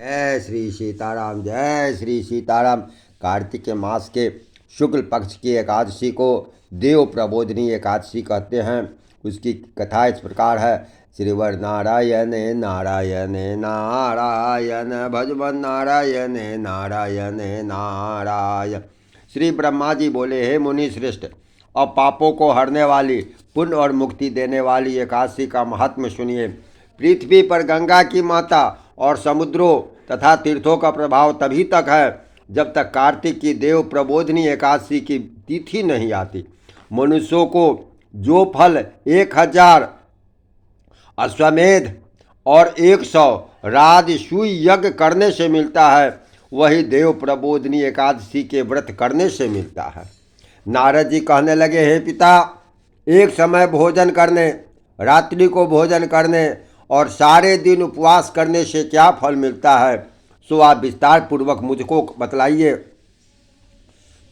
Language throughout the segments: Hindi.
जय श्री सीताराम, जय श्री सीताराम। कार्तिक के मास के शुक्ल पक्ष की एकादशी को देव प्रबोधिनी एकादशी कहते हैं। उसकी कथा इस प्रकार है। श्रीवर नारायण नारायण नारायण, भजवन नारायण नारायण नारायण। श्री ब्रह्मा जी बोले, हे मुनि श्रेष्ठ, अब पापों को हरने वाली, पुण्य और मुक्ति देने वाली एकादशी का महात्म्य सुनिए। पृथ्वी पर गंगा की माता और समुद्रों तथा तीर्थों का प्रभाव तभी तक है जब तक कार्तिक की देव प्रबोधिनी एकादशी की तिथि नहीं आती। मनुष्यों को जो फल 1000 अश्वमेध और 100 राजसूय यज्ञ करने से मिलता है, वही देव प्रबोधिनी एकादशी के व्रत करने से मिलता है। नारद जी कहने लगे, हे पिता, एक समय भोजन करने, रात्रि को भोजन करने और सारे दिन उपवास करने से क्या फल मिलता है, सो आप विस्तार पूर्वक मुझको बतलाइए।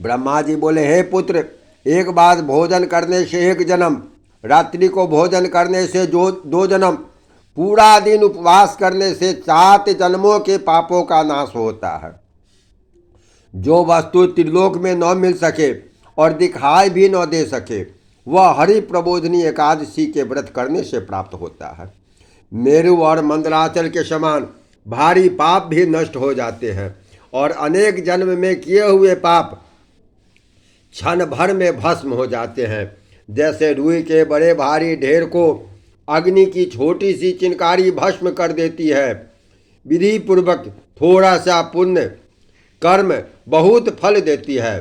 ब्रह्मा जी बोले, हे पुत्र, एक बार भोजन करने से 1 जन्म, रात्रि को भोजन करने से 2 जन्म, पूरा दिन उपवास करने से 7 जन्मों के पापों का नाश होता है। जो वस्तु त्रिलोक में न मिल सके और दिखाई भी न दे सके, वह हरि प्रबोधिनी एकादशी के व्रत करने से प्राप्त होता है। मेरु और मंदराचल के समान भारी पाप भी नष्ट हो जाते हैं और अनेक जन्म में किए हुए पाप क्षण भर में भस्म हो जाते हैं। जैसे रुई के बड़े भारी ढेर को अग्नि की छोटी सी चिनकारी भस्म कर देती है, विधि पूर्वक थोड़ा सा पुण्य कर्म बहुत फल देती है,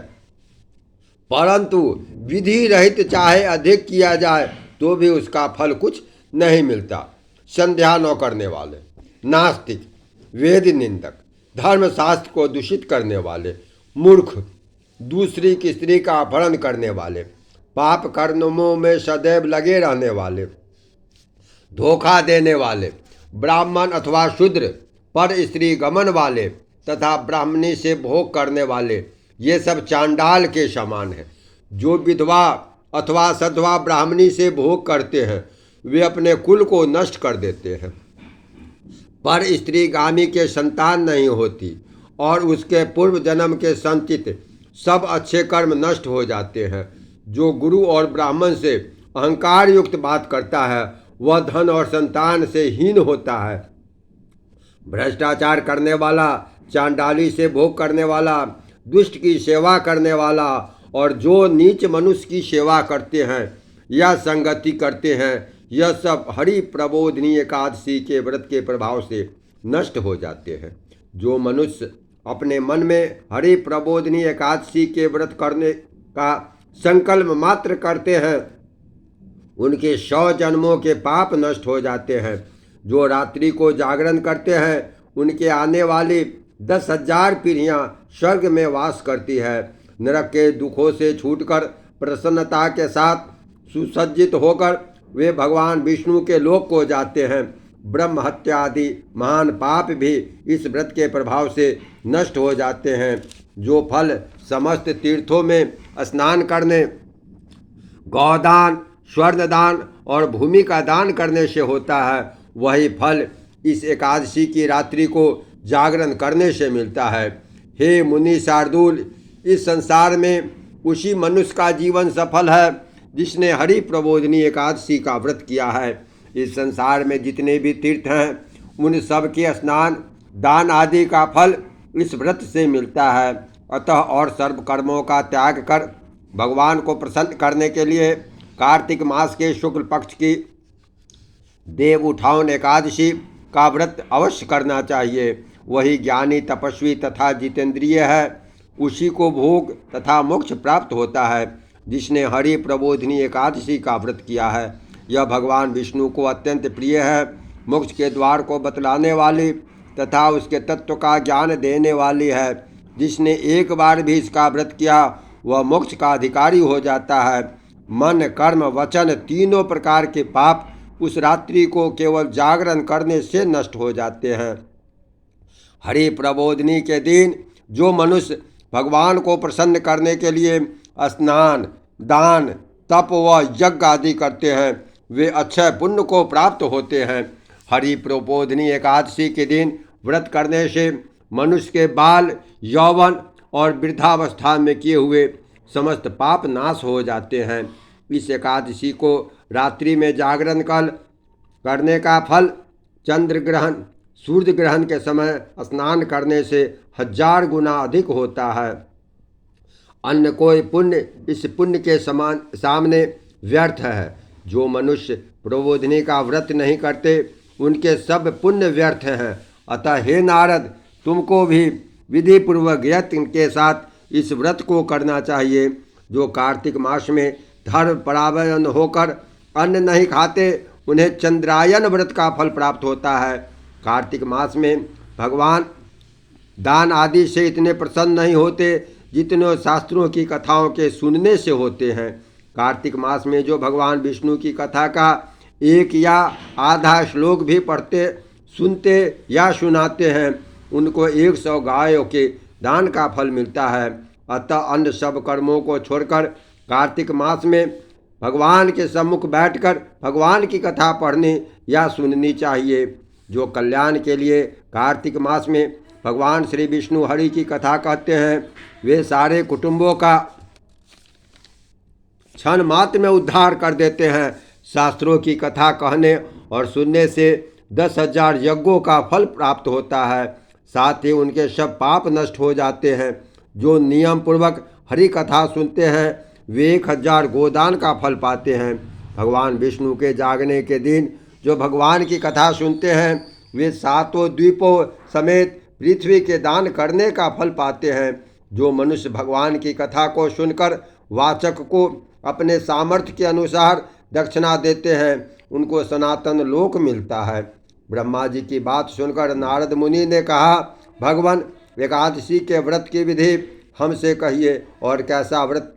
परंतु विधि रहित चाहे अधिक किया जाए तो भी उसका फल कुछ नहीं मिलता। संध्या न करने वाले, नास्तिक, वेद निंदक, धर्मशास्त्र को दूषित करने वाले, मूर्ख, दूसरी की स्त्री का अपहरण करने वाले, पाप कर्मों में सदैव लगे रहने वाले, धोखा देने वाले, ब्राह्मण अथवा शूद्र, पर स्त्री गमन वाले तथा ब्राह्मणी से भोग करने वाले, ये सब चांडाल के समान है। जो विधवा अथवा सधवा ब्राह्मणी से भोग करते हैं, वे अपने कुल को नष्ट कर देते हैं। पर स्त्रीगामी के संतान नहीं होती और उसके पूर्व जन्म के संचित सब अच्छे कर्म नष्ट हो जाते हैं। जो गुरु और ब्राह्मण से अहंकार युक्त बात करता है, वह धन और संतान से हीन होता है। भ्रष्टाचार करने वाला, चांडाली से भोग करने वाला, दुष्ट की सेवा करने वाला और जो नीच मनुष्य की सेवा करते हैं या संगति करते हैं, यह सब हरि प्रबोधिनी एकादशी के व्रत के प्रभाव से नष्ट हो जाते हैं। जो मनुष्य अपने मन में हरि प्रबोधिनी एकादशी के व्रत करने का संकल्प मात्र करते हैं, उनके 100 जन्मों के पाप नष्ट हो जाते हैं। जो रात्रि को जागरण करते हैं, उनके आने वाली 10,000 पीढ़ियाँ स्वर्ग में वास करती है। नरक के दुखों से छूटकर प्रसन्नता के साथ सुसज्जित होकर वे भगवान विष्णु के लोक को जाते हैं। ब्रह्म हत्या आदि महान पाप भी इस व्रत के प्रभाव से नष्ट हो जाते हैं। जो फल समस्त तीर्थों में स्नान करने, गौदान, स्वर्णदान और भूमि का दान करने से होता है, वही फल इस एकादशी की रात्रि को जागरण करने से मिलता है। हे मुनि शार्दूल, इस संसार में उसी मनुष्य का जीवन सफल है जिसने हरि प्रबोधिनी एकादशी का व्रत किया है। इस संसार में जितने भी तीर्थ हैं, उन सब के स्नान, दान आदि का फल इस व्रत से मिलता है। अतः और सर्व कर्मों का त्याग कर भगवान को प्रसन्न करने के लिए कार्तिक मास के शुक्ल पक्ष की देव उठावन एकादशी का व्रत अवश्य करना चाहिए। वही ज्ञानी, तपस्वी तथा जितेंद्रिय है। उसी को भोग तथा मोक्ष प्राप्त होता है जिसने हरि प्रबोधिनी एकादशी का व्रत किया है। यह भगवान विष्णु को अत्यंत प्रिय है। मोक्ष के द्वार को बतलाने वाली तथा उसके तत्व का ज्ञान देने वाली है। जिसने एक बार भी इसका व्रत किया, वह मोक्ष का अधिकारी हो जाता है। मन, कर्म, वचन तीनों प्रकार के पाप उस रात्रि को केवल जागरण करने से नष्ट हो जाते हैं। हरि प्रबोधिनी के दिन जो मनुष्य भगवान को प्रसन्न करने के लिए स्नान, दान, तप व यज्ञ आदि करते हैं, वे अक्षय पुण्य को प्राप्त होते हैं। हरि प्रबोधिनी एकादशी के दिन व्रत करने से मनुष्य के बाल, यौवन और वृद्धावस्था में किए हुए समस्त पाप नाश हो जाते हैं। इस एकादशी को रात्रि में जागरण करने का फल चंद्र ग्रहण, सूर्य ग्रहण के समय स्नान करने से 1000 गुना अधिक होता है। अन्य कोई पुण्य इस पुण्य के समान सामने व्यर्थ है। जो मनुष्य प्रबोधिनी का व्रत नहीं करते उनके सब पुण्य व्यर्थ हैं। अतः हे नारद, तुमको भी विधि पूर्वक यत्न के साथ इस व्रत को करना चाहिए। जो कार्तिक मास में धर्म परायण होकर अन्न नहीं खाते उन्हें चंद्रायन व्रत का फल प्राप्त होता है। कार्तिक मास में भगवान दान आदि से इतने प्रसन्न नहीं होते जितने शास्त्रों की कथाओं के सुनने से होते हैं। कार्तिक मास में जो भगवान विष्णु की कथा का एक या आधा श्लोक भी पढ़ते, सुनते या सुनाते हैं उनको 100 गायों के दान का फल मिलता है। अतः अन्य सब कर्मों को छोड़कर कार्तिक मास में भगवान के सम्मुख बैठकर भगवान की कथा पढ़नी या सुननी चाहिए। जो कल्याण के लिए कार्तिक मास में भगवान श्री विष्णु हरि की कथा कहते हैं वे सारे कुटुंबों का क्षण मात्र में उद्धार कर देते हैं। शास्त्रों की कथा कहने और सुनने से 10,000 यज्ञों का फल प्राप्त होता है। साथ ही उनके सब पाप नष्ट हो जाते हैं। जो नियम पूर्वक हरि कथा सुनते हैं वे 1000 गोदान का फल पाते हैं। भगवान विष्णु के जागने के दिन जो भगवान की कथा सुनते हैं वे 7 द्वीपों समेत पृथ्वी के दान करने का फल पाते हैं। जो मनुष्य भगवान की कथा को सुनकर वाचक को अपने सामर्थ्य के अनुसार दक्षिणा देते हैं उनको सनातन लोक मिलता है। ब्रह्मा जी की बात सुनकर नारद मुनि ने कहा, भगवान, एकादशी के व्रत की विधि हमसे कहिए और कैसा व्रत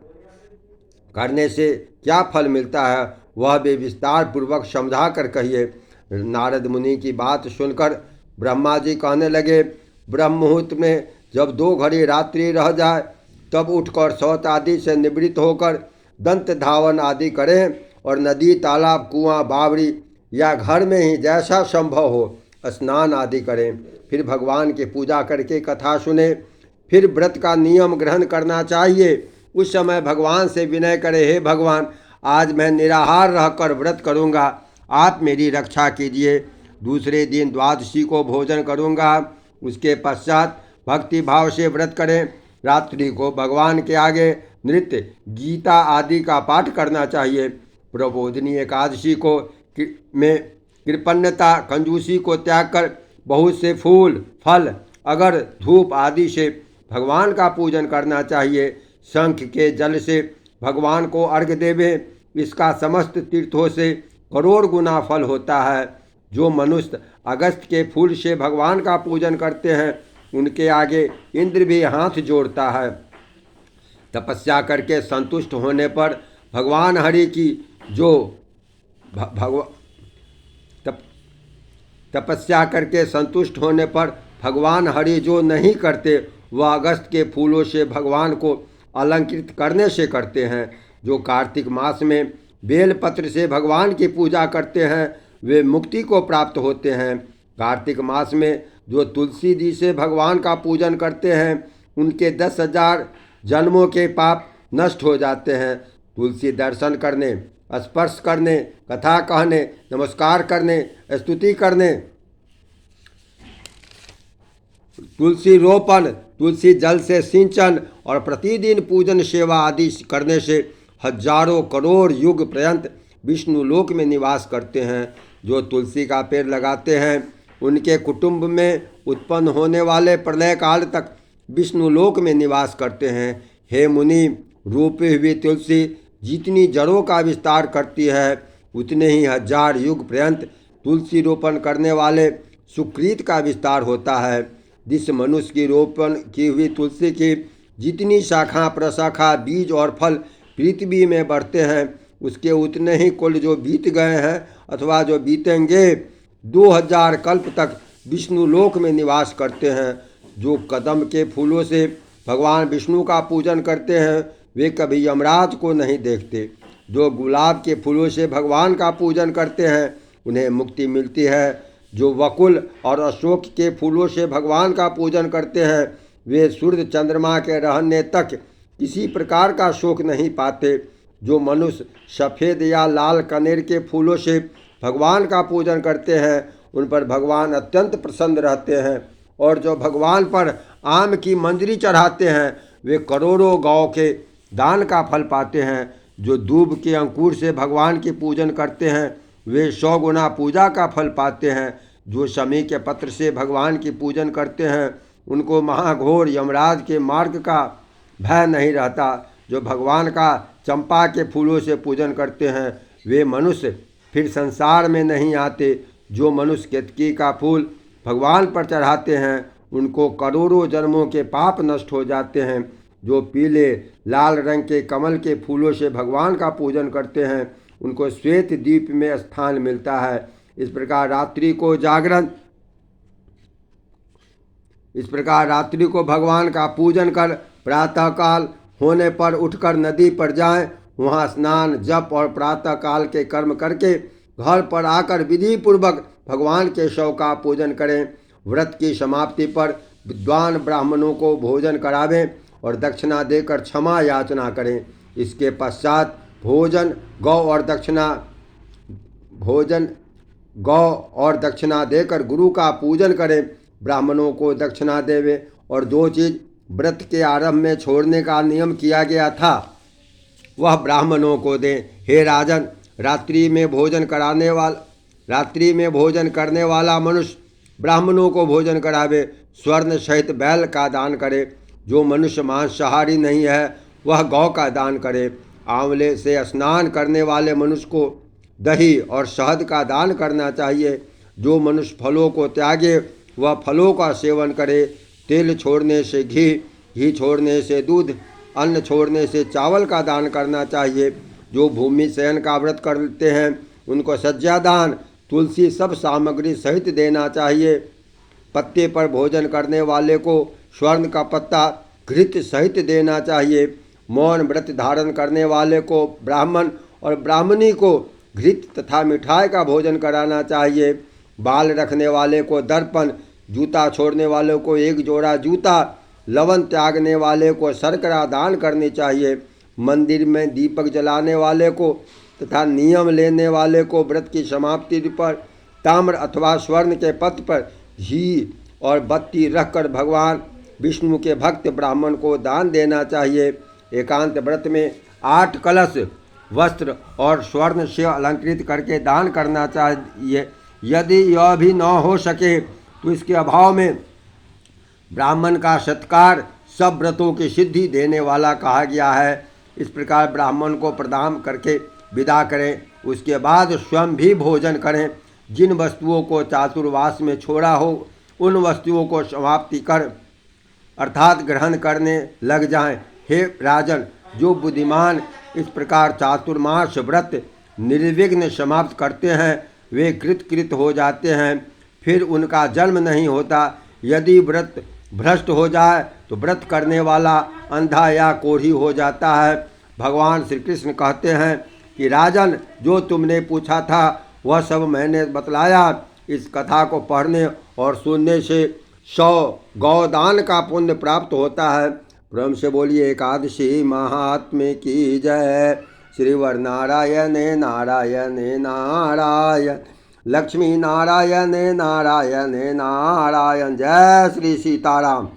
करने से क्या फल मिलता है वह भी विस्तार पूर्वक समझा कर कहिए। नारद मुनि की बात सुनकर ब्रह्मा जी कहने लगे, ब्रह्म मुहूर्त में जब 2 घड़ी रात्रि रह जाए तब उठकर शौच आदि से निवृत्त होकर दंत धावन आदि करें और नदी, तालाब, कुआं, बावड़ी या घर में ही जैसा संभव हो स्नान आदि करें। फिर भगवान की पूजा करके कथा सुने। फिर व्रत का नियम ग्रहण करना चाहिए। उस समय भगवान से विनय करे, हे भगवान, आज मैं निराहार रहकर व्रत करूँगा, आप मेरी रक्षा कीजिए। दूसरे दिन द्वादशी को भोजन करूँगा। उसके पश्चात भक्ति भाव से व्रत करें। रात्रि को भगवान के आगे नृत्य, गीता आदि का पाठ करना चाहिए। प्रबोधिनी एकादशी को में कृपण्यता, कंजूसी को त्याग कर बहुत से फूल, फल, अगर, धूप आदि से भगवान का पूजन करना चाहिए। शंख के जल से भगवान को अर्घ्य देवें, इसका समस्त तीर्थों से करोड़ गुना फल होता है। जो मनुष्य अगस्त के फूल से भगवान का पूजन करते हैं उनके आगे इंद्र भी हाथ जोड़ता है। तपस्या करके संतुष्ट होने पर भगवान हरि की जो तपस्या करके संतुष्ट होने पर भगवान हरि जो नहीं करते वह अगस्त के फूलों से भगवान को अलंकृत करने से करते हैं। जो कार्तिक मास में बेलपत्र से भगवान की पूजा करते हैं वे मुक्ति को प्राप्त होते हैं। कार्तिक मास में जो तुलसी जी से भगवान का पूजन करते हैं उनके 10,000 जन्मों के पाप नष्ट हो जाते हैं। तुलसी दर्शन करने, स्पर्श करने, कथा कहने, नमस्कार करने, स्तुति करने, तुलसी रोपण, तुलसी जल से सिंचन और प्रतिदिन पूजन सेवा आदि करने से हजारों करोड़ युग पर्यंत विष्णु लोक में निवास करते हैं। जो तुलसी का पेड़ लगाते हैं उनके कुटुंब में उत्पन्न होने वाले प्रलय काल तक विष्णु लोक में निवास करते हैं। हे मुनि, रूपी हुई तुलसी जितनी जड़ों का विस्तार करती है उतने ही 1000 युग पर्यंत तुलसी रोपण करने वाले सुकृत का विस्तार होता है। जिस मनुष्य की रोपण की हुई तुलसी की जितनी शाखा, प्रशाखा, बीज और फल पृथ्वी में बढ़ते हैं उसके उतने ही कुल जो बीत गए हैं अथवा जो बीतेंगे 2000 कल्प तक विष्णु लोक में निवास करते हैं। जो कदम के फूलों से भगवान विष्णु का पूजन करते हैं वे कभी यमराज को नहीं देखते। जो गुलाब के फूलों से भगवान का पूजन करते हैं उन्हें मुक्ति मिलती है। जो वकुल और अशोक के फूलों से भगवान का पूजन करते हैं वे सूर्य चंद्रमा के रहने तक किसी प्रकार का शोक नहीं पाते। जो मनुष्य सफ़ेद या लाल कनेर के फूलों से भगवान का पूजन करते हैं उन पर भगवान अत्यंत प्रसन्न रहते हैं। और जो भगवान पर आम की मंजरी चढ़ाते हैं वे करोड़ों गौ के दान का फल पाते हैं। जो दूब के अंकुर से भगवान की पूजन करते हैं वे 100 गुना पूजा का फल पाते हैं। जो शमी के पत्र से भगवान की पूजन करते हैं उनको महाघोर यमराज के मार्ग का भय नहीं रहता। जो भगवान का चंपा के फूलों से पूजन करते हैं वे मनुष्य फिर संसार में नहीं आते। जो मनुष्य केतकी का फूल भगवान पर चढ़ाते हैं उनको करोड़ों जन्मों के पाप नष्ट हो जाते हैं। जो पीले लाल रंग के कमल के फूलों से भगवान का पूजन करते हैं उनको श्वेत द्वीप में स्थान मिलता है। इस प्रकार रात्रि को भगवान का पूजन कर प्रातःकाल होने पर उठकर नदी पर जाएं, वहां स्नान जप और प्रातःकाल के कर्म करके घर पर आकर विधि पूर्वक भगवान के शव का पूजन करें। व्रत की समाप्ति पर विद्वान ब्राह्मणों को भोजन करावें और दक्षिणा देकर क्षमा याचना करें। इसके पश्चात भोजन गौ और दक्षिणा देकर गुरु का पूजन करें। ब्राह्मणों को दक्षिणा देवे और जो चीज़ व्रत के आरंभ में छोड़ने का नियम किया गया था वह ब्राह्मणों को दें। हे राजन, रात्रि में भोजन करने वाला मनुष्य ब्राह्मणों को भोजन करावे, स्वर्ण सहित बैल का दान करे। जो मनुष्य मांसाहारी नहीं है वह गौ का दान करे। आंवले से स्नान करने वाले मनुष्य को दही और शहद का दान करना चाहिए। जो मनुष्य फलों को त्यागे वह फलों का सेवन करे। तेल छोड़ने से घी छोड़ने से दूध, अन्न छोड़ने से चावल का दान करना चाहिए। जो भूमि शयन का व्रत करते हैं उनको सज्जादान, तुलसी सब सामग्री सहित देना चाहिए। पत्ते पर भोजन करने वाले को स्वर्ण का पत्ता घृत सहित देना चाहिए। मौन व्रत धारण करने वाले को ब्राह्मण और ब्राह्मणी को घृत तथा मिठाई का भोजन कराना चाहिए। बाल रखने वाले को दर्पण, जूता छोड़ने वाले को 1 जोड़ा जूता, लवन त्यागने वाले को शर्करा दान करनी चाहिए। मंदिर में दीपक जलाने वाले को तथा नियम लेने वाले को व्रत की समाप्ति पर ताम्र अथवा स्वर्ण के पत्र पर घी और बत्ती रखकर भगवान विष्णु के भक्त ब्राह्मण को दान देना चाहिए। एकांत व्रत में 8 कलश वस्त्र और स्वर्ण से अलंकृत करके दान करना चाहिए। यदि यह भी न हो सके तो इसके अभाव में ब्राह्मण का सत्कार सब व्रतों की सिद्धि देने वाला कहा गया है। इस प्रकार ब्राह्मण को प्रदान करके विदा करें, उसके बाद स्वयं भी भोजन करें। जिन वस्तुओं को चातुर्मास में छोड़ा हो उन वस्तुओं को समाप्ति कर अर्थात ग्रहण करने लग जाएं। हे राजन, जो बुद्धिमान इस प्रकार चातुर्मास व्रत निर्विघ्न समाप्त करते हैं वे कृत हो जाते हैं, फिर उनका जन्म नहीं होता। यदि व्रत भ्रष्ट हो जाए तो व्रत करने वाला अंधा या कोढ़ी हो जाता है। भगवान श्री कृष्ण कहते हैं कि राजन, जो तुमने पूछा था वह सब मैंने बतलाया। इस कथा को पढ़ने और सुनने से 100 गौदान का पुण्य प्राप्त होता है। प्रेम से बोलिए एकादशी महात्म्य की जय। श्रीवर नारायण नारायण नारायण, लक्ष्मी नारायण नारायण नारायण। जय श्री सीताराम।